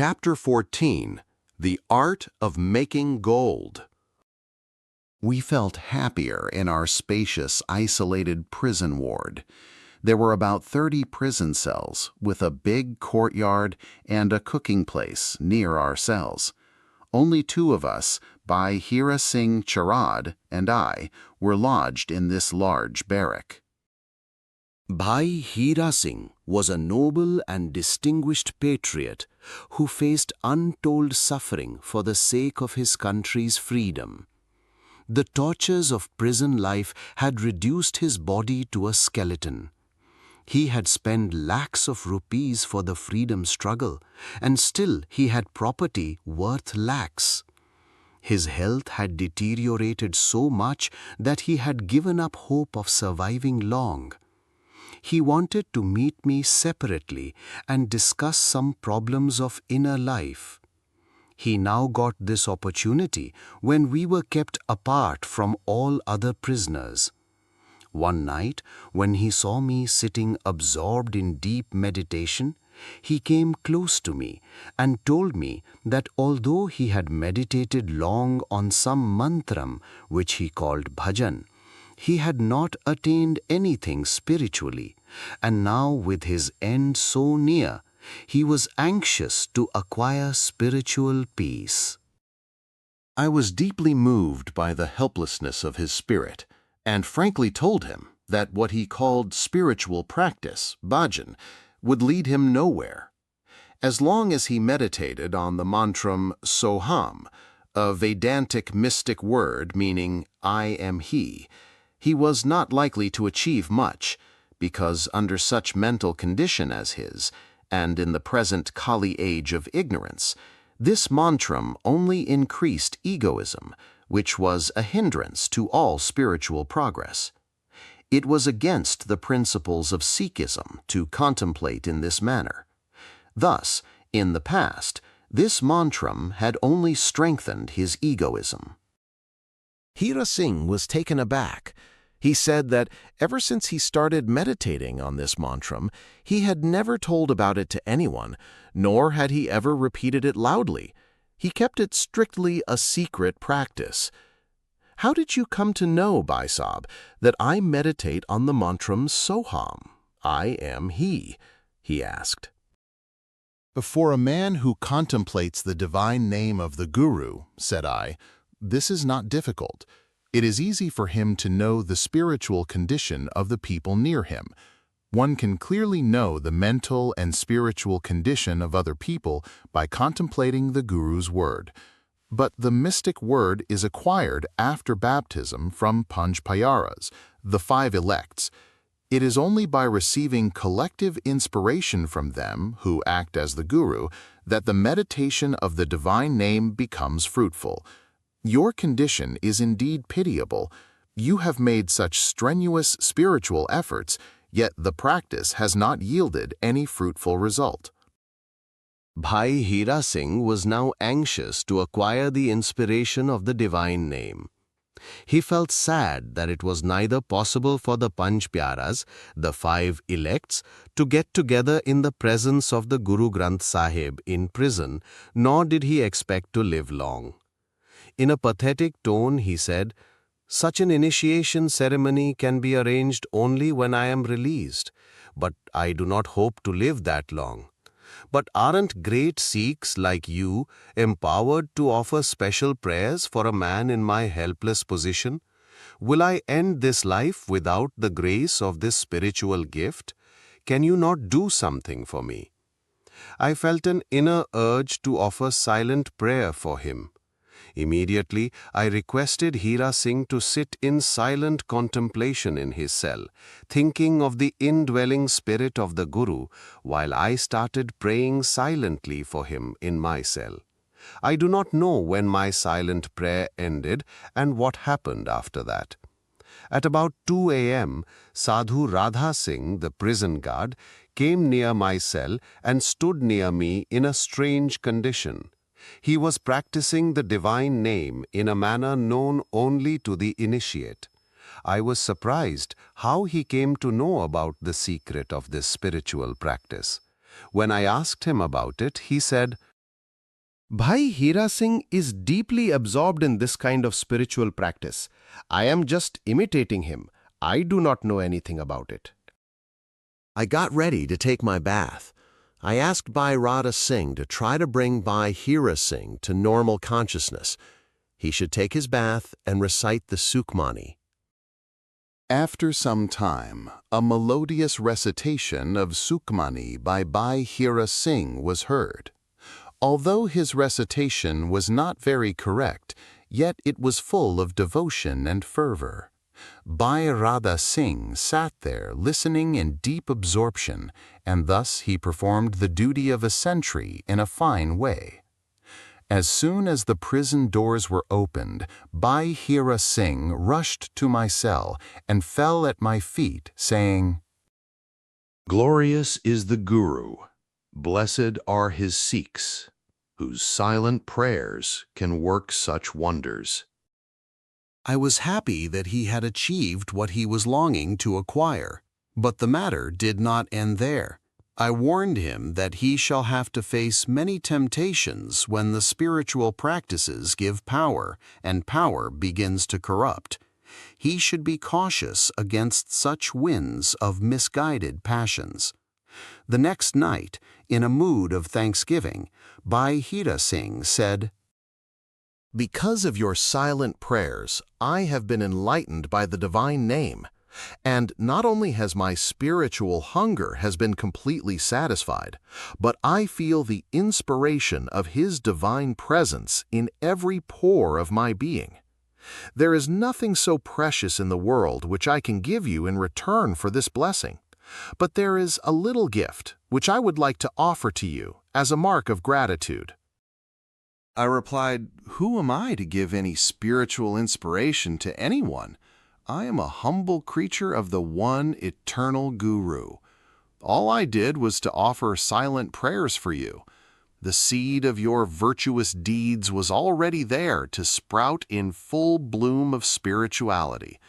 Chapter 14, The Art of Making Gold. We felt happier in our spacious, isolated prison ward. There were about 30 prison cells, with a big courtyard and a cooking place near our cells. Only two of us, Bhai Hira Singh Charad and I, were lodged in this large barrack. Bhai Hira Singh was a noble and distinguished patriot who faced untold suffering for the sake of his country's freedom. The tortures of prison life had reduced his body to a skeleton. He had spent lakhs of rupees for the freedom struggle, and still he had property worth lakhs. His health had deteriorated so much that he had given up hope of surviving long. He wanted to meet me separately and discuss some problems of inner life. He now got this opportunity when we were kept apart from all other prisoners. One night, when he saw me sitting absorbed in deep meditation, he came close to me and told me that although he had meditated long on some mantram which he called bhajan, he had not attained anything spiritually, and now with his end so near, he was anxious to acquire spiritual peace. I was deeply moved by the helplessness of his spirit, and frankly told him that what he called spiritual practice, bhajan, would lead him nowhere. As long as he meditated on the mantram Soham, a Vedantic mystic word meaning I am he was not likely to achieve much, because under such mental condition as his, and in the present Kali age of ignorance, this mantram only increased egoism, which was a hindrance to all spiritual progress. It was against the principles of Sikhism to contemplate in this manner. Thus, in the past, this mantram had only strengthened his egoism. Hira Singh was taken aback. He said that ever since he started meditating on this mantram, he had never told about it to anyone, nor had he ever repeated it loudly. He kept it strictly a secret practice. "How did you come to know, Bhai Sahib, that I meditate on the mantram Soham, I am he asked. "For a man who contemplates the divine name of the Guru," said I, "this is not difficult. It is easy for him to know the spiritual condition of the people near him. One can clearly know the mental and spiritual condition of other people by contemplating the Guru's word. But the mystic word is acquired after baptism from Panch Pyaras, the 5 elects. It is only by receiving collective inspiration from them who act as the Guru that the meditation of the divine name becomes fruitful. Your condition is indeed pitiable. You have made such strenuous spiritual efforts, yet the practice has not yielded any fruitful result." Bhai Hira Singh was now anxious to acquire the inspiration of the divine name. He felt sad that it was neither possible for the Panch Pyaras, the 5 elects, to get together in the presence of the Guru Granth Sahib in prison, nor did he expect to live long. In a pathetic tone, he said, "Such an initiation ceremony can be arranged only when I am released, but I do not hope to live that long. But aren't great Sikhs like you empowered to offer special prayers for a man in my helpless position? Will I end this life without the grace of this spiritual gift? Can you not do something for me?" I felt an inner urge to offer silent prayer for him. Immediately, I requested Hira Singh to sit in silent contemplation in his cell, thinking of the indwelling spirit of the Guru, while I started praying silently for him in my cell. I do not know when my silent prayer ended and what happened after that. At about 2 a.m., Sadhu Radha Singh, the prison guard, came near my cell and stood near me in a strange condition. He was practicing the divine name in a manner known only to the initiate. I was surprised how he came to know about the secret of this spiritual practice. When I asked him about it, he said, Bhai Hira Singh is deeply absorbed in this kind of spiritual practice. I am just imitating him. I do not know anything about it. I got ready to take my bath. I asked Bhai Radha Singh to try to bring Bhai Hira Singh to normal consciousness. He should take his bath and recite the Sukhmani. After some time, a melodious recitation of Sukhmani by Bhai Hira Singh was heard. Although his recitation was not very correct, yet it was full of devotion and fervor. Bhai Radha Singh sat there listening in deep absorption, and thus he performed the duty of a sentry in a fine way. As soon as the prison doors were opened, Bhai Hira Singh rushed to my cell and fell at my feet, saying, Glorious is the Guru, blessed are his Sikhs, whose silent prayers can work such wonders. I was happy that he had achieved what he was longing to acquire, but the matter did not end there. I warned him that he shall have to face many temptations when the spiritual practices give power and power begins to corrupt. He should be cautious against such winds of misguided passions. The next night, in a mood of thanksgiving, Bhai Hira Singh said, Because of your silent prayers, I have been enlightened by the divine name. And not only has my spiritual hunger has been completely satisfied, but I feel the inspiration of His divine presence in every pore of my being. There is nothing so precious in the world which I can give you in return for this blessing, but there is a little gift which I would like to offer to you as a mark of gratitude. I replied, Who am I to give any spiritual inspiration to anyone? I am a humble creature of the one eternal Guru. All I did was to offer silent prayers for you. The seed of your virtuous deeds was already there to sprout in full bloom of spirituality.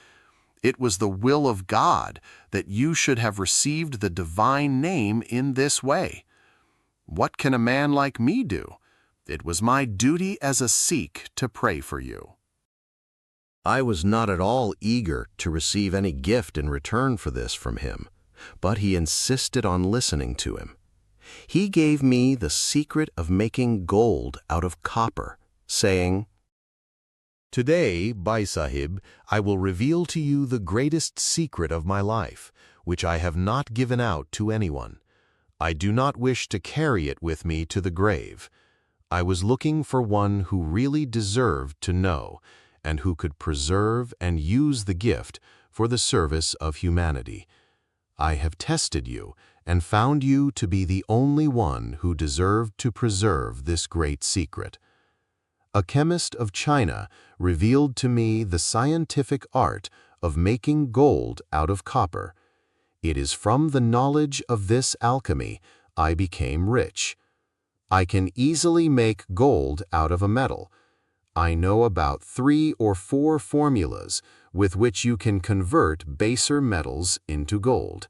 It was the will of God that you should have received the divine name in this way. What can a man like me do? It was my duty as a Sikh to pray for you. I was not at all eager to receive any gift in return for this from him, but he insisted on listening to him. He gave me the secret of making gold out of copper, saying, Today, Bhai Sahib, I will reveal to you the greatest secret of my life, which I have not given out to anyone. I do not wish to carry it with me to the grave. I was looking for one who really deserved to know, and who could preserve and use the gift for the service of humanity. I have tested you and found you to be the only one who deserved to preserve this great secret. A chemist of China revealed to me the scientific art of making gold out of copper. It is from the knowledge of this alchemy I became rich. I can easily make gold out of a metal. I know about 3 or 4 formulas with which you can convert baser metals into gold.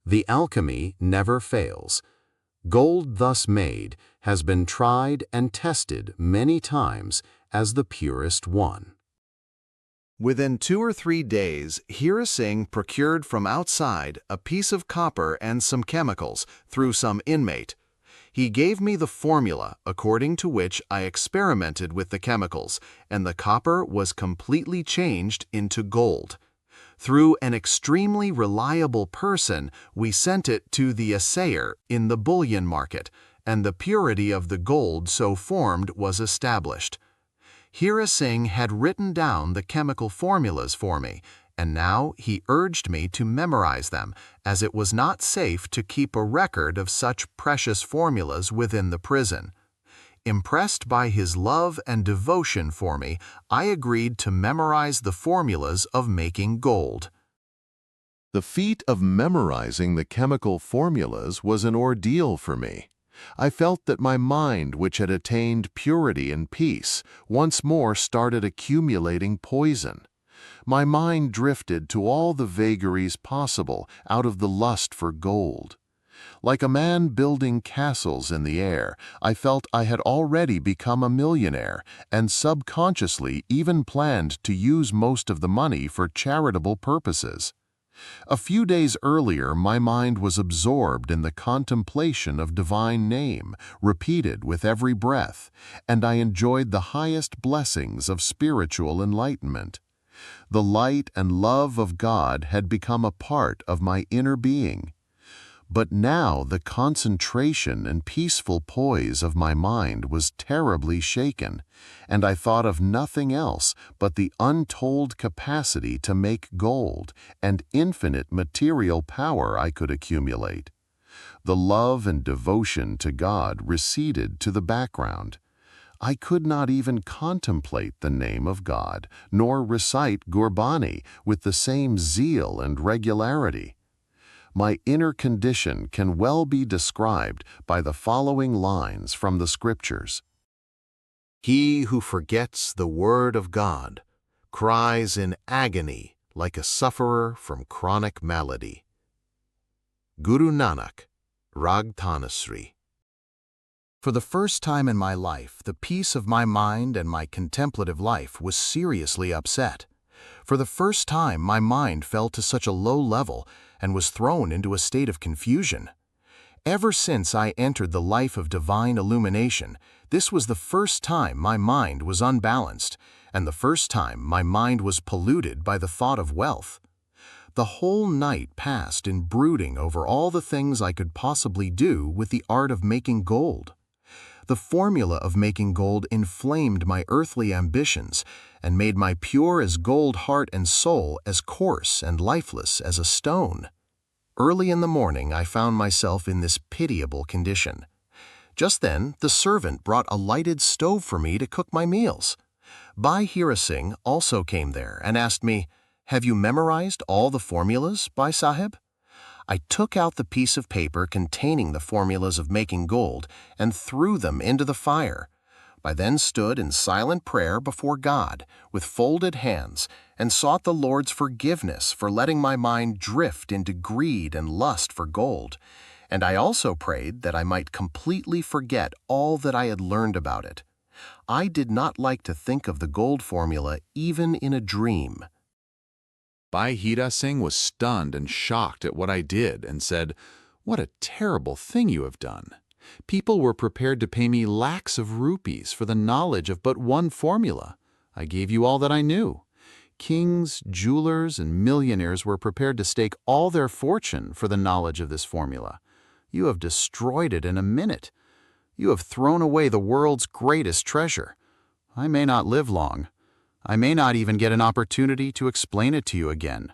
The alchemy never fails. Gold thus made has been tried and tested many times as the purest one. Within 2 or 3 days, Hira Singh procured from outside a piece of copper and some chemicals through some inmate. He gave me the formula according to which I experimented with the chemicals, and the copper was completely changed into gold. Through an extremely reliable person, we sent it to the assayer in the bullion market, and the purity of the gold so formed was established. Hira Singh had written down the chemical formulas for me, and now he urged me to memorize them, as it was not safe to keep a record of such precious formulas within the prison. Impressed by his love and devotion for me, I agreed to memorize the formulas of making gold. The feat of memorizing the chemical formulas was an ordeal for me. I felt that my mind, which had attained purity and peace, once more started accumulating poison. My mind drifted to all the vagaries possible out of the lust for gold. Like a man building castles in the air, I felt I had already become a millionaire and subconsciously even planned to use most of the money for charitable purposes. A few days earlier, my mind was absorbed in the contemplation of divine name, repeated with every breath, and I enjoyed the highest blessings of spiritual enlightenment. The light and love of God had become a part of my inner being. But now the concentration and peaceful poise of my mind was terribly shaken, and I thought of nothing else but the untold capacity to make gold and infinite material power I could accumulate. The love and devotion to God receded to the background. I could not even contemplate the name of God, nor recite Gurbani with the same zeal and regularity. My inner condition can well be described by the following lines from the scriptures. He who forgets the word of God cries in agony like a sufferer from chronic malady. Guru Nanak, Rag Tanasri. For the first time in my life, the peace of my mind and my contemplative life was seriously upset. For the first time, my mind fell to such a low level and was thrown into a state of confusion. Ever since I entered the life of divine illumination, this was the first time my mind was unbalanced, and the first time my mind was polluted by the thought of wealth. The whole night passed in brooding over all the things I could possibly do with the art of making gold. The formula of making gold inflamed my earthly ambitions and made my pure as gold heart and soul as coarse and lifeless as a stone. Early in the morning, I found myself in this pitiable condition. Just then, the servant brought a lighted stove for me to cook my meals. Bhai Hira Singh also came there and asked me, "Have you memorized all the formulas, Bhai Sahib?" I took out the piece of paper containing the formulas of making gold and threw them into the fire. I then stood in silent prayer before God with folded hands and sought the Lord's forgiveness for letting my mind drift into greed and lust for gold, and I also prayed that I might completely forget all that I had learned about it. I did not like to think of the gold formula even in a dream. Bhai Hira Singh was stunned and shocked at what I did and said, "What a terrible thing you have done. People were prepared to pay me lakhs of rupees for the knowledge of but one formula. I gave you all that I knew. Kings, jewelers, and millionaires were prepared to stake all their fortune for the knowledge of this formula. You have destroyed it in a minute. You have thrown away the world's greatest treasure. I may not live long. I may not even get an opportunity to explain it to you again.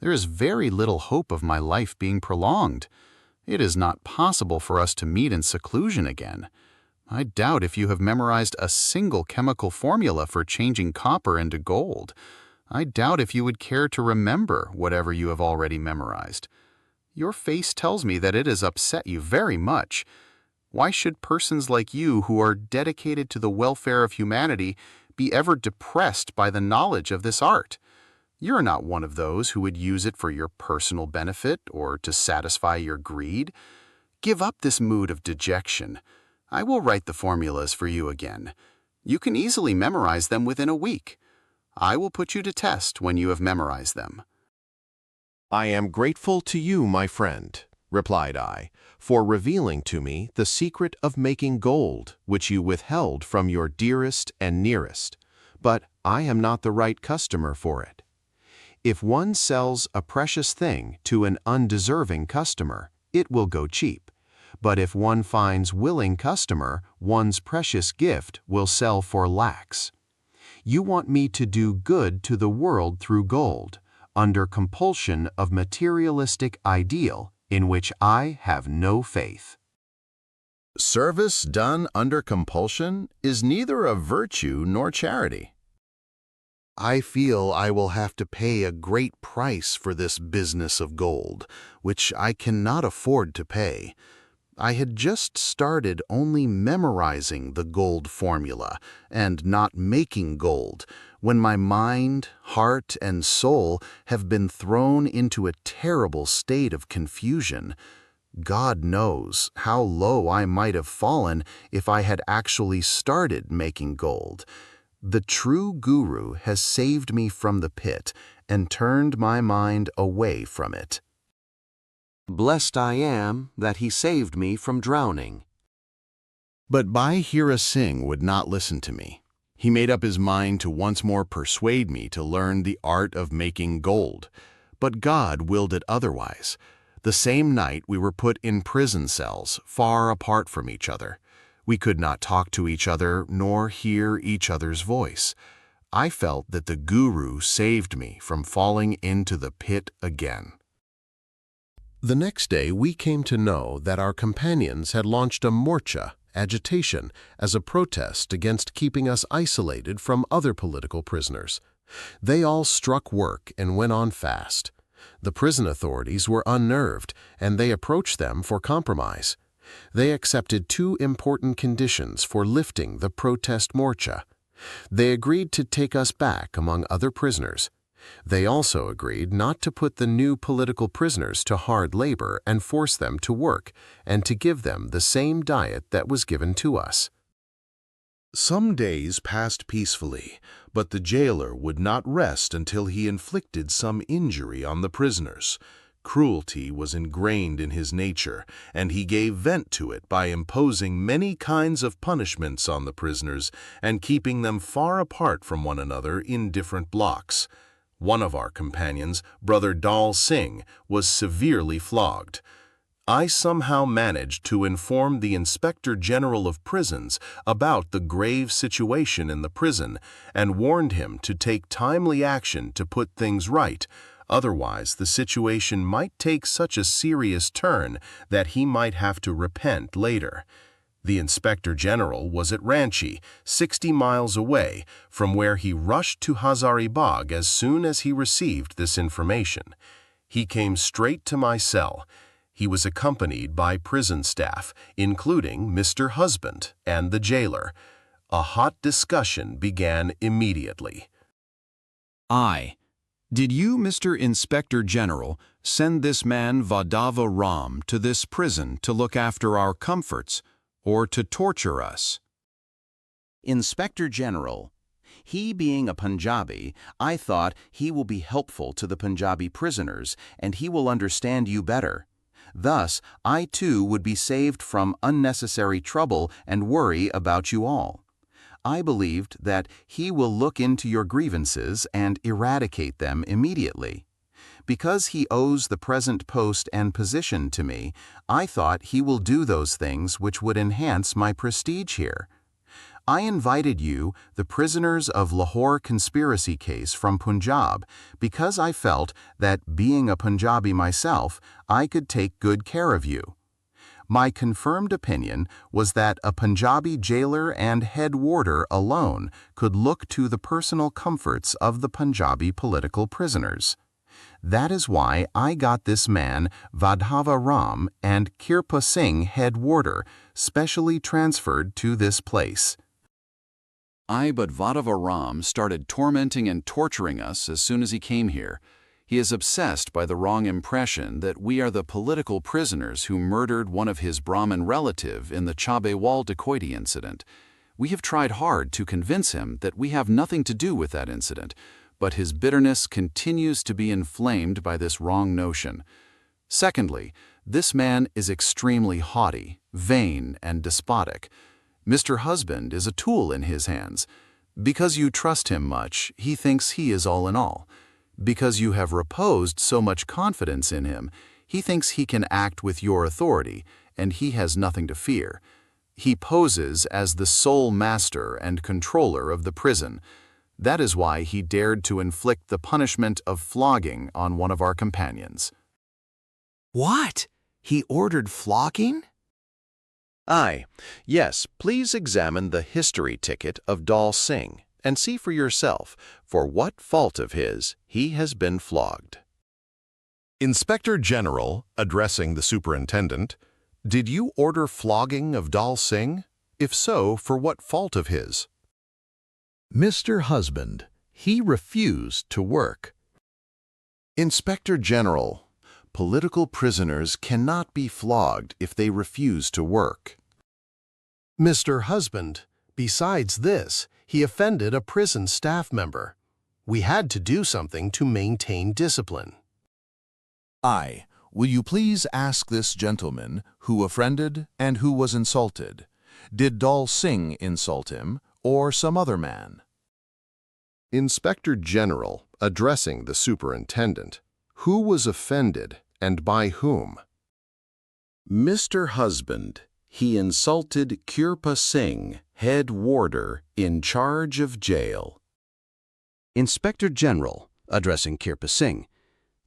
There is very little hope of my life being prolonged. It is not possible for us to meet in seclusion again. I doubt if you have memorized a single chemical formula for changing copper into gold. I doubt if you would care to remember whatever you have already memorized. Your face tells me that it has upset you very much. Why should persons like you who are dedicated to the welfare of humanity be ever depressed by the knowledge of this art? You're not one of those who would use it for your personal benefit or to satisfy your greed. Give up this mood of dejection. I will write the formulas for you again. You can easily memorize them within a week. I will put you to test when you have memorized them." "I am grateful to you, my friend," replied I, "for revealing to me the secret of making gold, which you withheld from your dearest and nearest. But I am not the right customer for it. If one sells a precious thing to an undeserving customer, it will go cheap. But if one finds willing customer, one's precious gift will sell for lakhs. You want me to do good to the world through gold, under compulsion of materialistic ideal in which I have no faith." Service done under compulsion is neither a virtue nor charity. "I feel I will have to pay a great price for this business of gold, which I cannot afford to pay. I had just started only memorizing the gold formula and not making gold, when my mind, heart, and soul have been thrown into a terrible state of confusion. God knows how low I might have fallen if I had actually started making gold. The true Guru has saved me from the pit and turned my mind away from it. Blessed I am that he saved me from drowning. But Bhai Hira Singh would not listen to me. He made up his mind to once more persuade me to learn the art of making gold. But God willed it otherwise. The same night we were put in prison cells, far apart from each other. We could not talk to each other nor hear each other's voice. I felt that the Guru saved me from falling into the pit again. The next day we came to know that our companions had launched a morcha, agitation, as a protest against keeping us isolated from other political prisoners. They all struck work and went on fast. The prison authorities were unnerved, and they approached them for compromise. They accepted two important conditions for lifting the protest morcha. They agreed to take us back among other prisoners. They also agreed not to put the new political prisoners to hard labor and force them to work, and to give them the same diet that was given to us. Some days passed peacefully, but the jailer would not rest until he inflicted some injury on the prisoners. Cruelty was ingrained in his nature, and he gave vent to it by imposing many kinds of punishments on the prisoners and keeping them far apart from one another in different blocks. One of our companions, Brother Dal Singh, was severely flogged. I somehow managed to inform the Inspector General of Prisons about the grave situation in the prison and warned him to take timely action to put things right. Otherwise, the situation might take such a serious turn that he might have to repent later. The Inspector General was at Ranchi, 60 miles away, from where he rushed to Hazaribagh as soon as he received this information. He came straight to my cell. He was accompanied by prison staff, including Mr. Husband and the jailer. A hot discussion began immediately. Did you, Mr. Inspector General, send this man Vadava Ram to this prison to look after our comforts, or to torture us? Inspector General, he being a Punjabi, I thought he will be helpful to the Punjabi prisoners and he will understand you better. Thus, I too would be saved from unnecessary trouble and worry about you all. I believed that he will look into your grievances and eradicate them immediately. Because he owes the present post and position to me, I thought he will do those things which would enhance my prestige here. I invited you, the prisoners of Lahore conspiracy case from Punjab, because I felt that, being a Punjabi myself, I could take good care of you. My confirmed opinion was that a Punjabi jailer and head warder alone could look to the personal comforts of the Punjabi political prisoners. That is why I got this man, Vadhava Ram, and Kirpa Singh, head warder, specially transferred to this place. But Vadava Ram started tormenting and torturing us as soon as he came here. He is obsessed by the wrong impression that we are the political prisoners who murdered one of his Brahmin relative in the Chabewal dacoity incident. We have tried hard to convince him that we have nothing to do with that incident, but his bitterness continues to be inflamed by this wrong notion. Secondly, this man is extremely haughty, vain, and despotic. Mr. Husband is a tool in his hands. Because you trust him much, he thinks he is all in all. Because you have reposed so much confidence in him, he thinks he can act with your authority, and he has nothing to fear. He poses as the sole master and controller of the prison. That is why he dared to inflict the punishment of flogging on one of our companions. What? He ordered flogging? Yes, please examine the history ticket of Dal Singh and see for yourself for what fault of his he has been flogged. Inspector General, addressing the superintendent, did you order flogging of Dal Singh? If so, for what fault of his? Mr. Husband, he refused to work. Inspector General, Political prisoners cannot be flogged if they refuse to work. Mr. Husband, besides this, he offended a prison staff member. We had to do something to maintain discipline. I. Will you please ask this gentleman who offended and who was insulted? Did Dal Singh insult him or some other man? Inspector General, addressing the superintendent, who was offended and by whom? Mr. Husband, he insulted Kirpa Singh, head warder in charge of jail. Inspector General, addressing Kirpa Singh,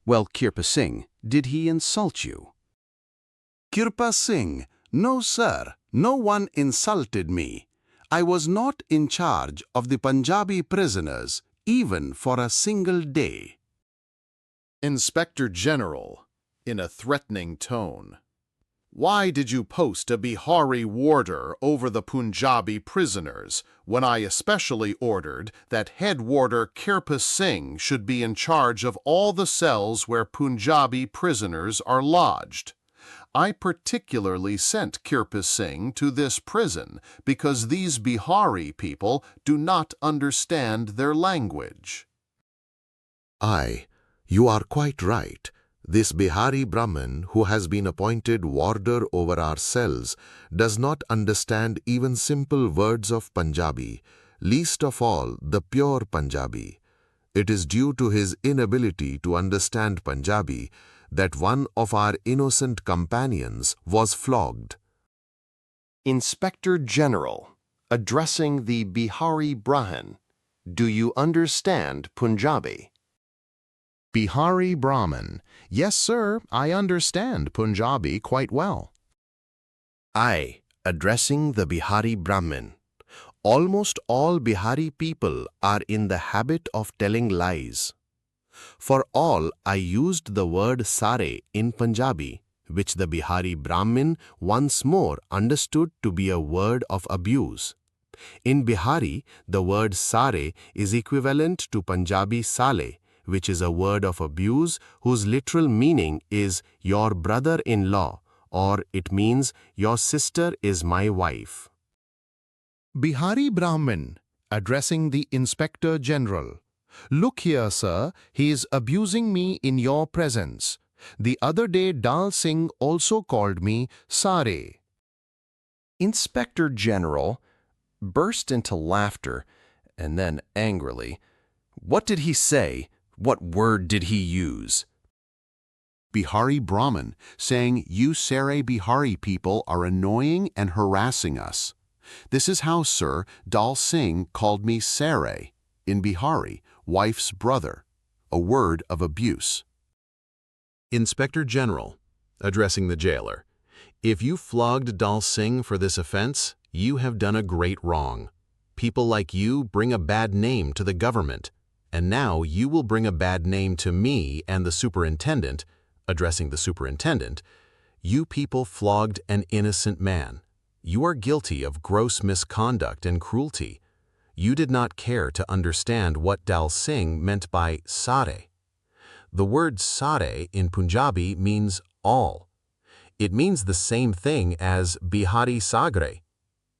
well, Kirpa Singh, did he insult you? Kirpa Singh, no sir, no one insulted me. I was not in charge of the Punjabi prisoners, even for a single day. Inspector General, in a threatening tone. Why did you post a Bihari warder over the Punjabi prisoners when I especially ordered that head warder Kirpa Singh should be in charge of all the cells where Punjabi prisoners are lodged? I particularly sent Kirpa Singh to this prison because these Bihari people do not understand their language. You are quite right. This Bihari Brahmin who has been appointed warder over our cells does not understand even simple words of Punjabi, least of all the pure Punjabi. It is due to his inability to understand Punjabi that one of our innocent companions was flogged. Inspector General, addressing the Bihari Brahmin, do you understand Punjabi? Bihari Brahmin. Yes, sir, I understand Punjabi quite well. I, addressing the Bihari Brahmin. Almost all Bihari people are in the habit of telling lies. For all, I used the word sare in Punjabi, which the Bihari Brahmin once more understood to be a word of abuse. In Bihari, the word sare is equivalent to Punjabi sale, which is a word of abuse whose literal meaning is your brother-in-law, or it means your sister is my wife. Bihari Brahmin, addressing the Inspector General. Look here, sir, he is abusing me in your presence. The other day Dal Singh also called me Sare. Inspector General burst into laughter and then angrily. What did he say? What word did he use? Bihari Brahmin, saying you Sare Bihari people are annoying and harassing us. This is how, sir, Dal Singh called me Sare, in Bihari, wife's brother, a word of abuse. Inspector General, addressing the jailer, if you flogged Dal Singh for this offense, you have done a great wrong. People like you bring a bad name to the government, and now you will bring a bad name to me and the superintendent, addressing the superintendent. You people flogged an innocent man. You are guilty of gross misconduct and cruelty. You did not care to understand what Dal Singh meant by sare. The word sare in Punjabi means all. It means the same thing as Bihari sagre.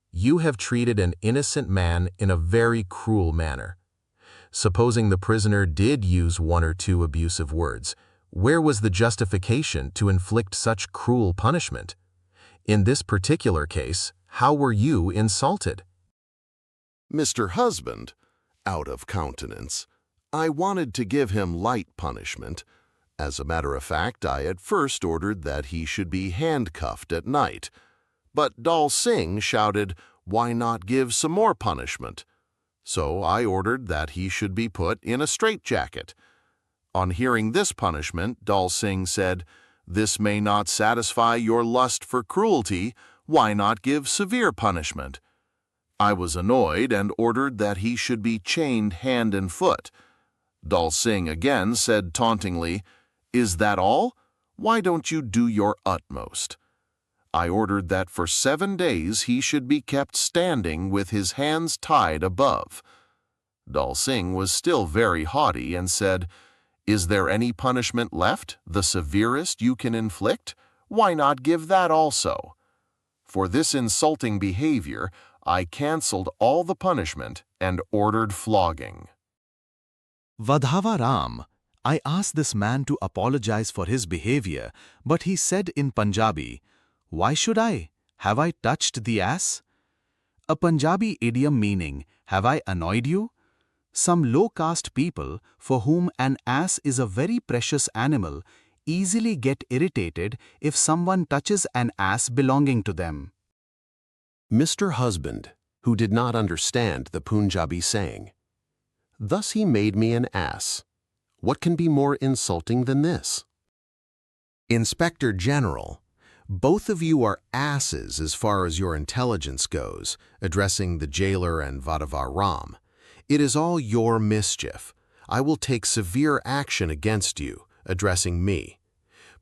You have treated an innocent man in a very cruel manner. Supposing the prisoner did use one or two abusive words, where was the justification to inflict such cruel punishment? In this particular case, how were you insulted? Mr. Husband, out of countenance, I wanted to give him light punishment. As a matter of fact, I at first ordered that he should be handcuffed at night. But Dal Singh shouted, "Why not give some more punishment?" So I ordered that he should be put in a straitjacket. On hearing this punishment, Dal Singh said, "This may not satisfy your lust for cruelty. Why not give severe punishment?" I was annoyed and ordered that he should be chained hand and foot. Dal Singh again said tauntingly, "Is that all? Why don't you do your utmost?" I ordered that for 7 days he should be kept standing with his hands tied above. Dal Singh was still very haughty and said, Is there any punishment left, the severest you can inflict? Why not give that also? For this insulting behavior, I cancelled all the punishment and ordered flogging. Vadhava Ram, I asked this man to apologize for his behavior, but he said in Punjabi, "Why should I? Have I touched the ass?" A Punjabi idiom meaning, "Have I annoyed you?" Some low-caste people, for whom an ass is a very precious animal, easily get irritated if someone touches an ass belonging to them. Mr. Husband, who did not understand the Punjabi saying, "Thus he made me an ass. What can be more insulting than this?" Inspector General, both of you are asses as far as your intelligence goes, addressing the jailer and Vadhava Ram. It is all your mischief. I will take severe action against you, addressing me.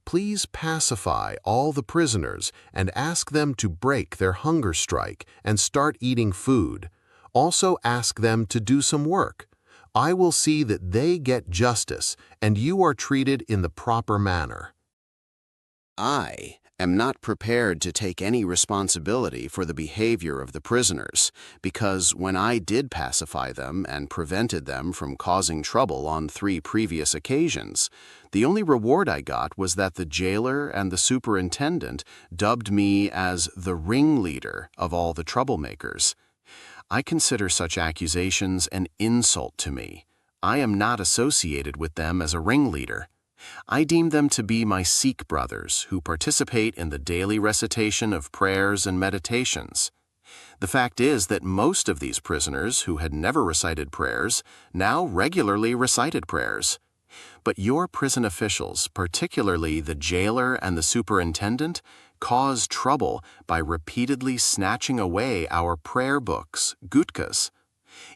Please pacify all the prisoners and ask them to break their hunger strike and start eating food. Also ask them to do some work. I will see that they get justice and you are treated in the proper manner. I am not prepared to take any responsibility for the behavior of the prisoners, because when I did pacify them and prevented them from causing trouble on 3 previous occasions, the only reward I got was that the jailer and the superintendent dubbed me as the ringleader of all the troublemakers. I consider such accusations an insult to me. I am not associated with them as a ringleader. I deem them to be my Sikh brothers who participate in the daily recitation of prayers and meditations. The fact is that most of these prisoners who had never recited prayers now regularly recited prayers. But your prison officials, particularly the jailer and the superintendent, cause trouble by repeatedly snatching away our prayer books, gutkas.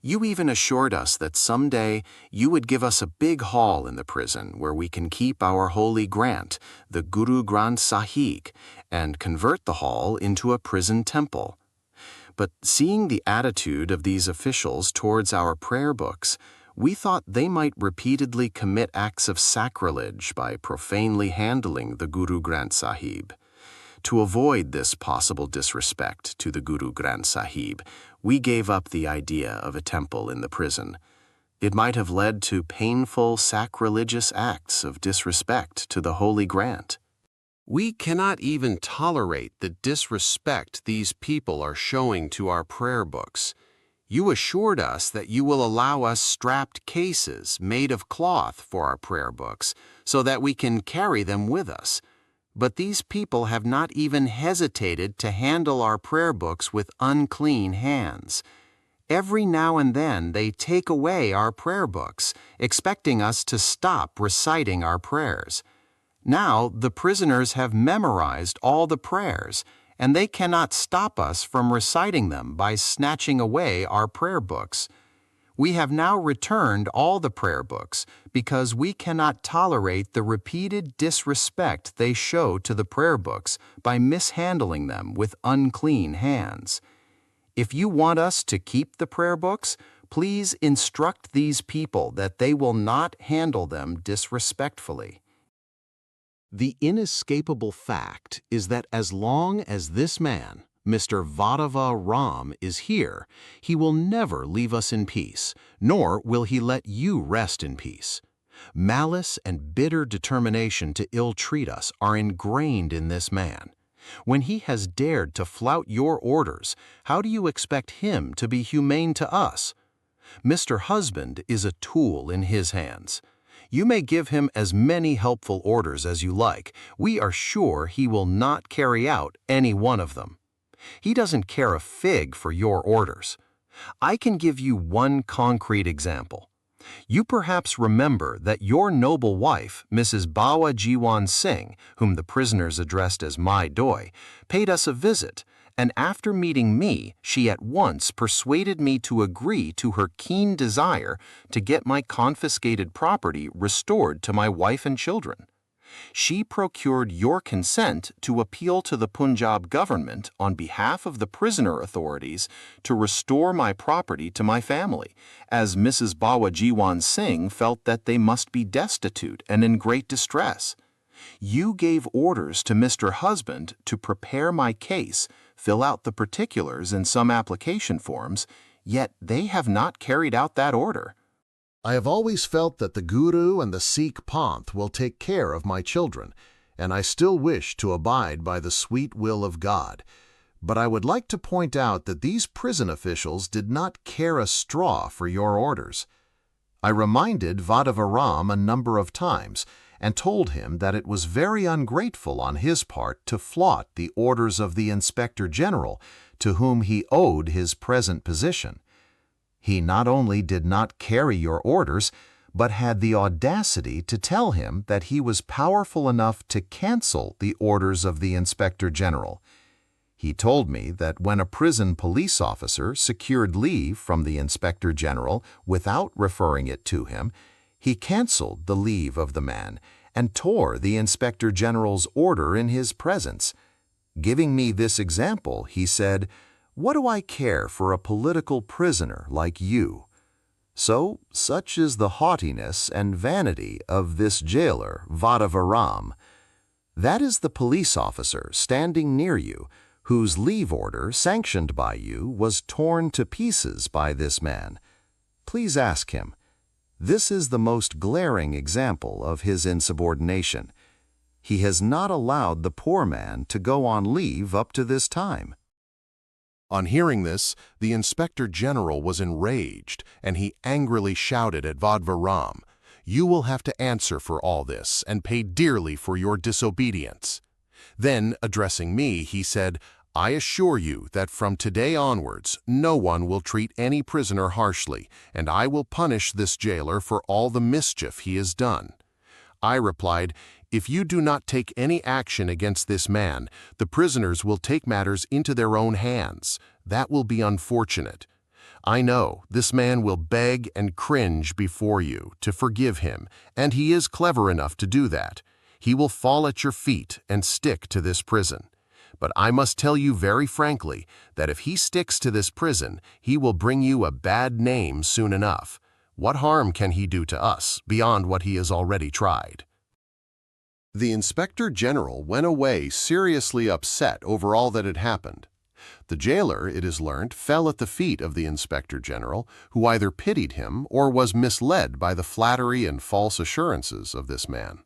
You even assured us that someday you would give us a big hall in the prison where we can keep our holy grant, the Guru Granth Sahib, and convert the hall into a prison temple. But seeing the attitude of these officials towards our prayer books, we thought they might repeatedly commit acts of sacrilege by profanely handling the Guru Granth Sahib. To avoid this possible disrespect to the Guru Granth Sahib, we gave up the idea of a temple in the prison. It might have led to painful sacrilegious acts of disrespect to the Holy Grant. We cannot even tolerate the disrespect these people are showing to our prayer books. You assured us that you will allow us strapped cases made of cloth for our prayer books so that we can carry them with us. But these people have not even hesitated to handle our prayer books with unclean hands. Every now and then they take away our prayer books, expecting us to stop reciting our prayers. Now the prisoners have memorized all the prayers, and they cannot stop us from reciting them by snatching away our prayer books. We have now returned all the prayer books because we cannot tolerate the repeated disrespect they show to the prayer books by mishandling them with unclean hands. If you want us to keep the prayer books, please instruct these people that they will not handle them disrespectfully. The inescapable fact is that as long as this man, Mr. Vadhava Ram, is here, he will never leave us in peace, nor will he let you rest in peace. Malice and bitter determination to ill-treat us are ingrained in this man. When he has dared to flout your orders, how do you expect him to be humane to us? Mr. Husband is a tool in his hands. You may give him as many helpful orders as you like. We are sure he will not carry out any one of them. He doesn't care a fig for your orders. I can give you one concrete example. You perhaps remember that your noble wife, Mrs. Bawa Jiwan Singh, whom the prisoners addressed as my Doi, paid us a visit, and after meeting me, she at once persuaded me to agree to her keen desire to get my confiscated property restored to my wife and children. She procured your consent to appeal to the Punjab government on behalf of the prisoner authorities to restore my property to my family, as Mrs. Bawa Jiwan Singh felt that they must be destitute and in great distress. You gave orders to Mr. Husband to prepare my case, fill out the particulars in some application forms, yet they have not carried out that order. I have always felt that the Guru and the Sikh Panth will take care of my children, and I still wish to abide by the sweet will of God. But I would like to point out that these prison officials did not care a straw for your orders. I reminded Vadavaram a number of times and told him that it was very ungrateful on his part to flout the orders of the Inspector General, to whom he owed his present position. He not only did not carry your orders, but had the audacity to tell him that he was powerful enough to cancel the orders of the Inspector General. He told me that when a prison police officer secured leave from the Inspector General without referring it to him, he canceled the leave of the man and tore the Inspector General's order in his presence. Giving me this example, he said, "What do I care for a political prisoner like you?" So, such is the haughtiness and vanity of this jailer, Vadavaram. That is the police officer standing near you, whose leave order, sanctioned by you, was torn to pieces by this man. Please ask him. This is the most glaring example of his insubordination. He has not allowed the poor man to go on leave up to this time. On hearing this, the Inspector General was enraged, and he angrily shouted at Vadavaram, "You will have to answer for all this and pay dearly for your disobedience." Then, addressing me, he said, "I assure you that from today onwards, no one will treat any prisoner harshly, and I will punish this jailer for all the mischief he has done." I replied, "If you do not take any action against this man, the prisoners will take matters into their own hands. That will be unfortunate. I know this man will beg and cringe before you to forgive him, and he is clever enough to do that. He will fall at your feet and stick to this prison. But I must tell you very frankly that if he sticks to this prison, he will bring you a bad name soon enough. What harm can he do to us beyond what he has already tried?" The Inspector General went away seriously upset over all that had happened. The jailer, it is learnt, fell at the feet of the Inspector General, who either pitied him or was misled by the flattery and false assurances of this man.